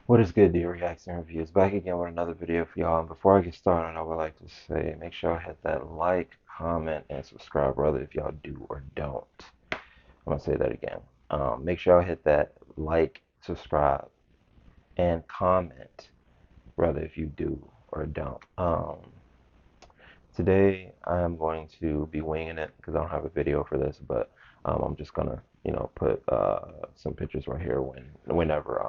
What is good, dear Reacts and Reviews? Back again with another video for y'all. And before I get started, I would like to say make sure I hit that like, comment, and subscribe, brother, if y'all do or don't. I'm gonna say that again. Make sure I hit that like, subscribe, and comment, brother, if you do or don't. Today I am going to be winging it because I don't have a video for this, but I'm just gonna, put some pictures right here whenever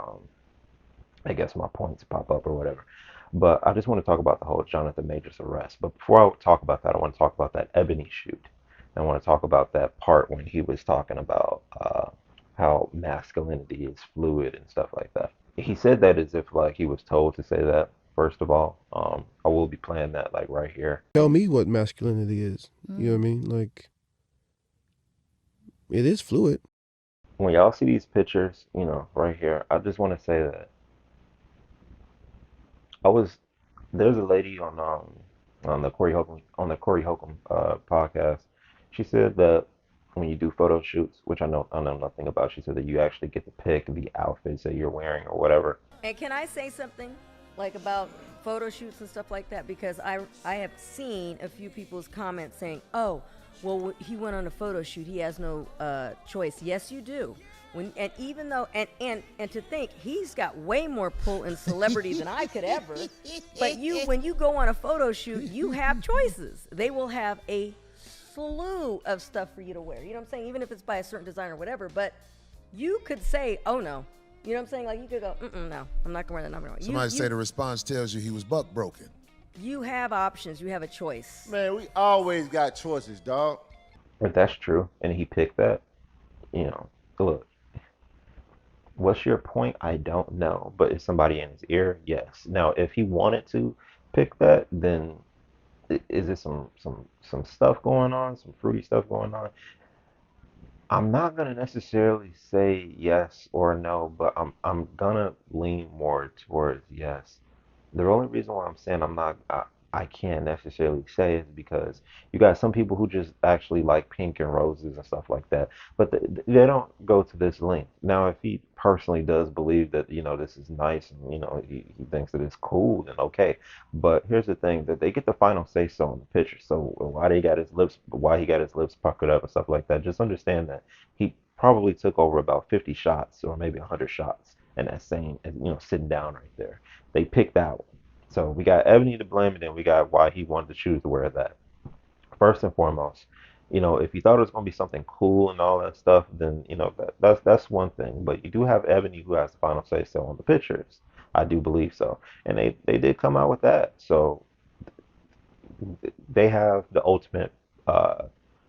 I guess my points pop up or whatever. But I just want to talk about the whole Jonathan Majors arrest. But before I talk about that, I want to talk about that Ebony shoot. I want to talk about that part when he was talking about how masculinity is fluid and stuff like that. He said that as if like he was told to say that. First of all, I will be playing that like right here. Tell me what masculinity is. You know what I mean? Like, it is fluid. When y'all see these pictures, right here, I just want to say that I was there's a lady on the Corey Holcomb podcast. She said that when you do photo shoots, which I know nothing about, she said that you actually get to pick the outfits that you're wearing or whatever. And can I say something like about photo shoots and stuff like that? Because I have seen a few people's comments saying, "Oh, well, he went on a photo shoot. He has no choice." Yes, you do. And even though and to think he's got way more pull in celebrity than I could ever. But when you go on a photo shoot, you have choices. They will have a slew of stuff for you to wear. You know what I'm saying? Even if it's by a certain designer or whatever. But you could say, "Oh no." You know what I'm saying? Like you could go, no, I'm not gonna wear that. I'm not gonna. Somebody say the response tells you he was buck broken. You have options. You have a choice. Man, we always got choices, dog. If that's true, and he picked that, look, what's your point? I don't know. But is somebody in his ear? Yes. Now, if he wanted to pick that, then is there some stuff going on, some fruity stuff going on? I'm not gonna necessarily say yes or no, but I'm gonna lean more towards yes. The only reason why I'm saying I can't necessarily say is because you got some people who just actually like pink and roses and stuff like that, but they don't go to this length. Now, if he personally does believe that this is nice and he thinks that it's cool, then okay. But here's the thing that they get the final say so in the picture. So why he got his lips puckered up and stuff like that, just understand that he probably took over about 50 shots or maybe 100 shots in that same, sitting down right there. They picked that one. So we got Ebony to blame, and then we got why he wanted to choose to wear that. First and foremost, if you thought it was going to be something cool and all that stuff, then that's one thing. But you do have Ebony who has the final say so on the pictures. I do believe so, and they did come out with that. So they have the ultimate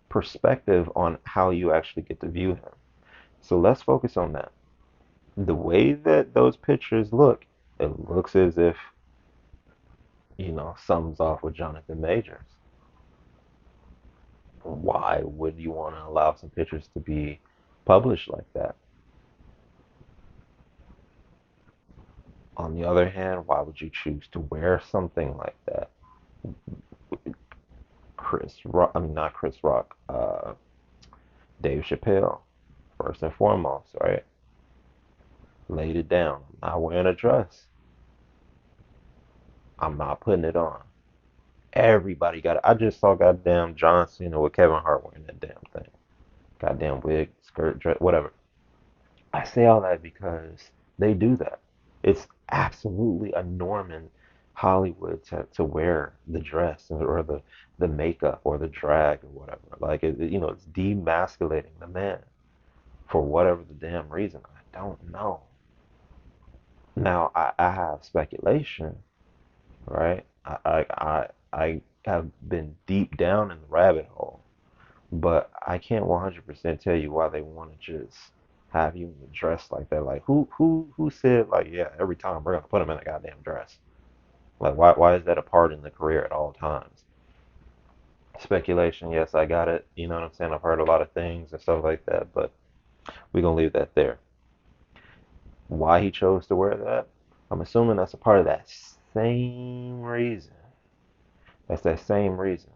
perspective on how you actually get to view him. So let's focus on that. The way that those pictures look, it looks as if something's off with Jonathan Majors. Why would you want to allow some pictures to be published like that? On the other hand, why would you choose to wear something like that? Chris Rock, I mean not Chris Rock, Dave Chappelle, first and foremost, right? Laid it down. I'm not wearing a dress. I'm not putting it on. Everybody got it. I just saw goddamn John Cena with Kevin Hart wearing that damn thing. Goddamn wig, skirt, dress, whatever. I say all that because they do that. It's absolutely a norm in Hollywood to wear the dress or the makeup or the drag or whatever. Like it's demasculating the man for whatever the damn reason. I don't know. Now I have speculation, right? I have been deep down in the rabbit hole, but I can't 100% tell you why they want to just have you dressed like that. Like who said like yeah every time we're gonna put him in a goddamn dress? Like why is that a part in the career at all times? Speculation, yes, I got it. You know what I'm saying? I've heard a lot of things and stuff like that, but we're gonna leave that there. Why he chose to wear that? I'm assuming that's a part of that same reason. That's that same reason.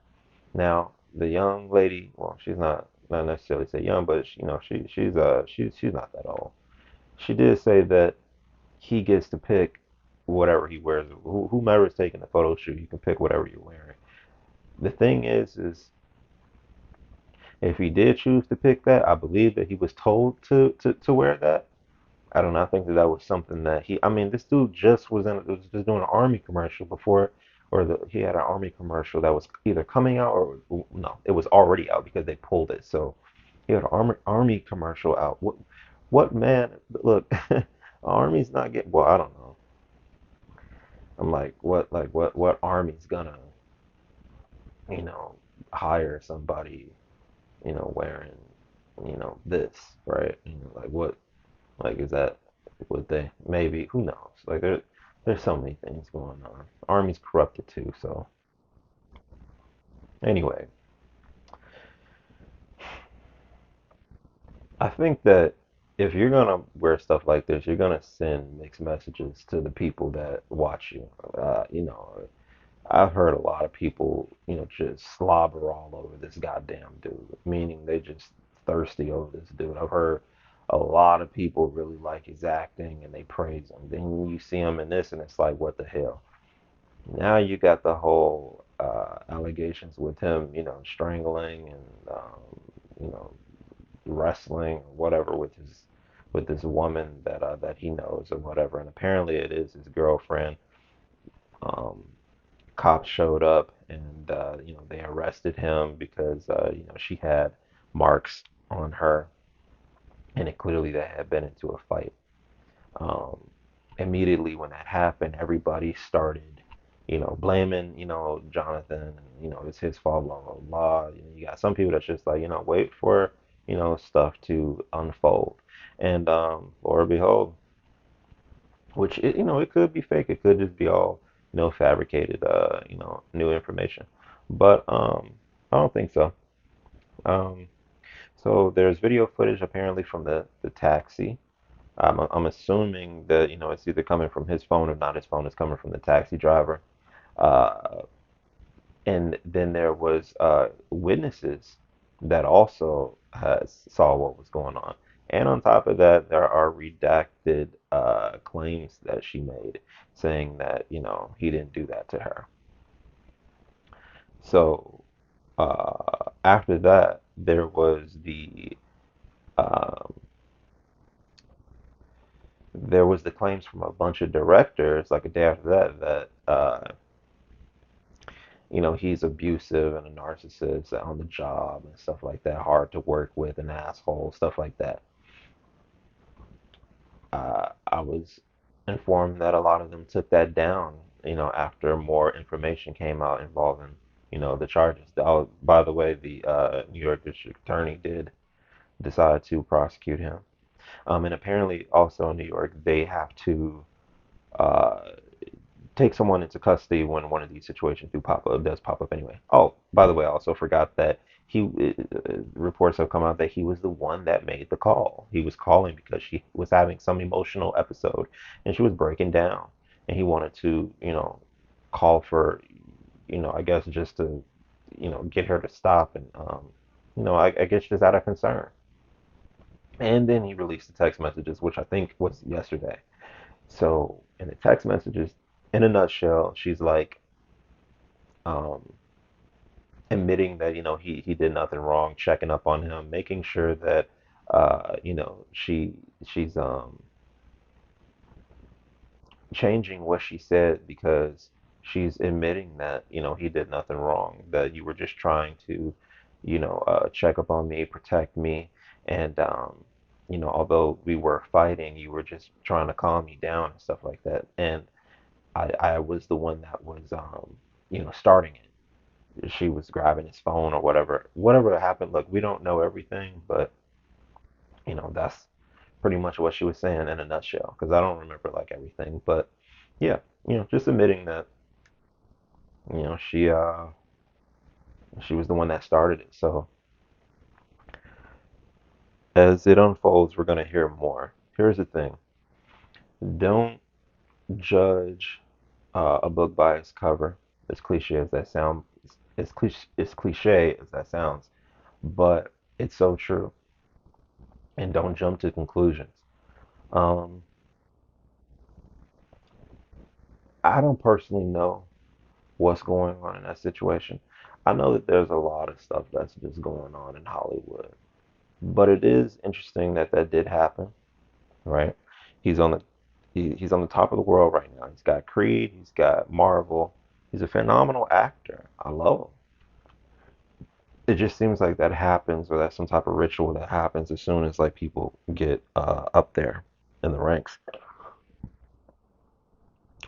Now, the young lady, well, she's not necessarily say young, but she's not that old. She did say that he gets to pick whatever he wears. Whomever is taking the photo shoot, you can pick whatever you're wearing. The thing is if he did choose to pick that, I believe that he was told to wear that. I don't know. I think that that was something that I mean, this dude just was just doing an army commercial before, he had an army commercial that was either coming out or no, it was already out because they pulled it. So he had an army commercial out. What man? Look, army's not getting. Well, I don't know. I'm like what army's gonna you know hire somebody wearing this, right? Like what? Like, is that would they? Maybe, who knows? Like, there's so many things going on. Army's corrupted too. So anyway, I think that if you're gonna wear stuff like this, you're gonna send mixed messages to the people that watch you. I've heard a lot of people, just slobber all over this goddamn dude, meaning they just thirsty over this dude. I've heard a lot of people really like his acting and they praise him. Then you see him in this and it's like, what the hell? Now you got the whole allegations with him, strangling and you know, wrestling or whatever with this woman that he knows or whatever. And apparently it is his girlfriend. Um, Cops showed up and they arrested him because she had marks on her and it clearly they had been into a fight. um, Immediately when that happened, everybody started blaming Johnathan, and it's his fault, blah blah blah. You got some people that's just like, wait for stuff to unfold, and Lord behold, which it could be fake, it could just be all fabricated, new information, but I don't think so. um so there's video footage apparently from the taxi. I'm assuming that it's either coming from his phone or not his phone, it's coming from the taxi driver. uh and then there was witnesses that also saw what was going on. And on top of that, there are redacted claims that she made saying that, he didn't do that to her. So after that, um, there was the claims from a bunch of directors, like a day after that, that he's abusive and a narcissist on the job and stuff like that, hard to work with, an asshole, stuff like that. I was informed that a lot of them took that down, after more information came out involving, the charges. Oh, by the way, the New York District Attorney did decide to prosecute him. And apparently, also in New York, they have to uh, take someone into custody when one of these situations does pop up anyway. Oh, by the way, I also forgot that reports have come out that he was the one that made the call. He was calling because she was having some emotional episode and she was breaking down, and he wanted to, call for, I guess just to, get her to stop, and I guess just out of concern. And then he released the text messages, which I think was yesterday. So in the text messages, in a nutshell, she's like, um, admitting that he did nothing wrong, checking up on him, making sure that she's changing what she said because she's admitting that he did nothing wrong, that you were just trying to check up on me, protect me, and although we were fighting, you were just trying to calm me down and stuff like that. And I was the one that was starting it. She was grabbing his phone or whatever happened. Look, we don't know everything, but that's pretty much what she was saying in a nutshell, because I don't remember like everything. But yeah, just admitting that you know she uh she was the one that started it. So as it unfolds, we're going to hear more. Here's the thing: don't judge a book by its cover. As cliche as that sounds, as cliche as that sounds, but it's so true. And don't jump to conclusions. Um, I don't personally know what's going on in that situation. I know that there's a lot of stuff that's just going on in Hollywood, but it is interesting that that did happen, right? He's on the he's on the top of the world right now. He's got Creed, he's got Marvel. He's a phenomenal actor. I love him. It just seems like that happens, or that's some type of ritual that happens as soon as like people get up there in the ranks.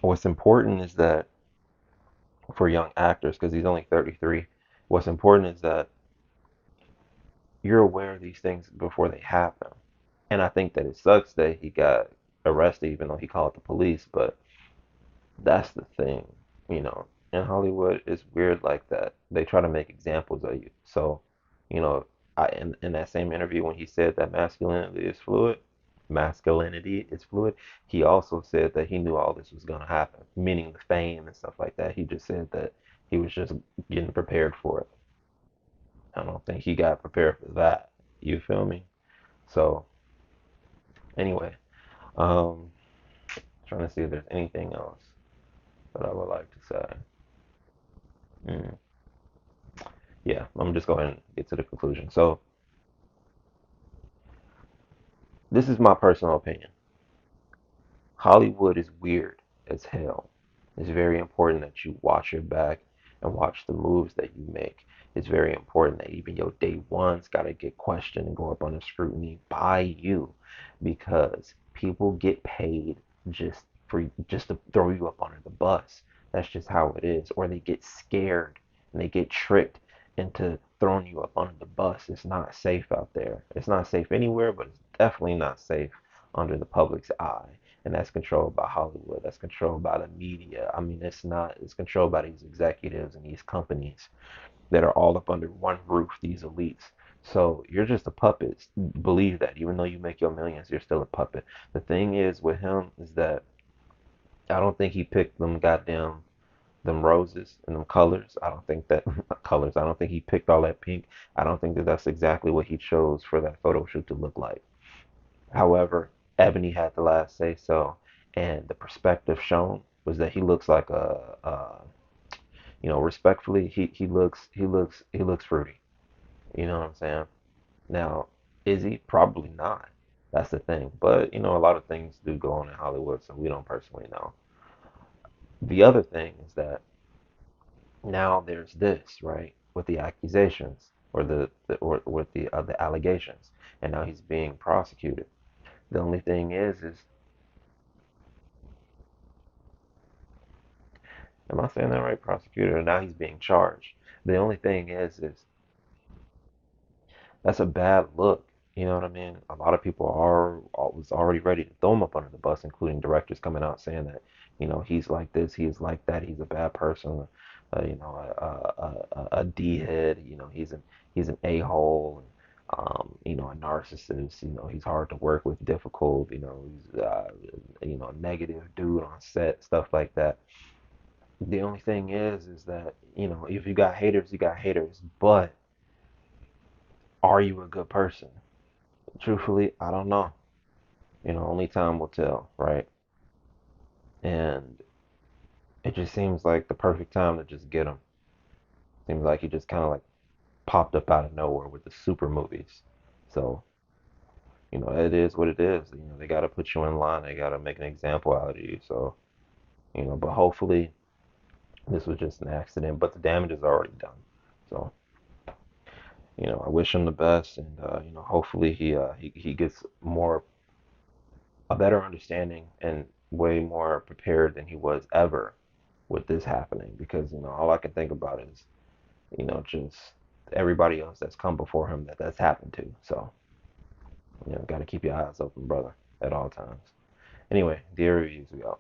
What's important is that for young actors, because he's only 33, what's important is that you're aware of these things before they happen. And I think that it sucks that he got arrested, even though he called the police. But that's the thing, you know. In Hollywood, it's weird like that. They try to make examples of you. So, you know, in that same interview when he said that masculinity is fluid, he also said that he knew all this was gonna happen, meaning the fame and stuff like that. He just said that he was just getting prepared for it. I don't think he got prepared for that. You feel me? So anyway, um, trying to see if there's anything else that I would like to say. Mm, yeah, I'm just go ahead and get to the conclusion. So this is my personal opinion. Hollywood is weird as hell. It's very important that you watch your back and watch the moves that you make. It's very important that even your day ones got to get questioned and go up under scrutiny by you because people get paid just to throw you up under the bus. That's just how it is. Or they get scared and they get tricked into throwing you up under the bus. It's not safe out there. It's not safe anywhere, but it's definitely not safe under the public's eye, and that's controlled by Hollywood. That's controlled by the media. I mean, it's not. It's controlled by these executives and these companies that are all up under one roof. These elites. So you're just a puppet. Believe that. Even though you make your millions, you're still a puppet. The thing is with him is that I don't think he picked them roses and them colors. I don't think that colors. I don't think he picked all that pink. I don't think that that's exactly what he chose for that photo shoot to look like. However, Ebony had the last say so, and the perspective shown was that he looks like respectfully, he looks fruity. You know what I'm saying? Now, is he? Probably not. That's the thing. But a lot of things do go on in Hollywood, so we don't personally know. The other thing is that now there's this, right, with the accusations or or with the allegations, and now he's being prosecuted. The only thing is am I saying that right? Prosecutor. Now he's being charged. The only thing is that's a bad look. You know what I mean? A lot of people was already ready to throw him up under the bus, including directors coming out saying that he's like this, he's like that, he's a bad person, a D head. He's an a hole. A narcissist. He's hard to work with, difficult. A negative dude on set, stuff like that. The only thing is that, if you got haters, you got haters. But are you a good person? Truthfully, I don't know. Only time will tell, right? And it just seems like the perfect time to just get him. Seems like he just kind of like popped up out of nowhere with the super movies. So, it is what it is. They got to put you in line. They got to make an example out of you. So, but hopefully this was just an accident, but the damage is already done. So, I wish him the best, and hopefully he gets a better understanding and way more prepared than he was ever with this happening. Because all I can think about is just everybody else that's come before him that's happened to. So got to keep your eyes open, brother, at all times. Anyway, dear reviews, we out.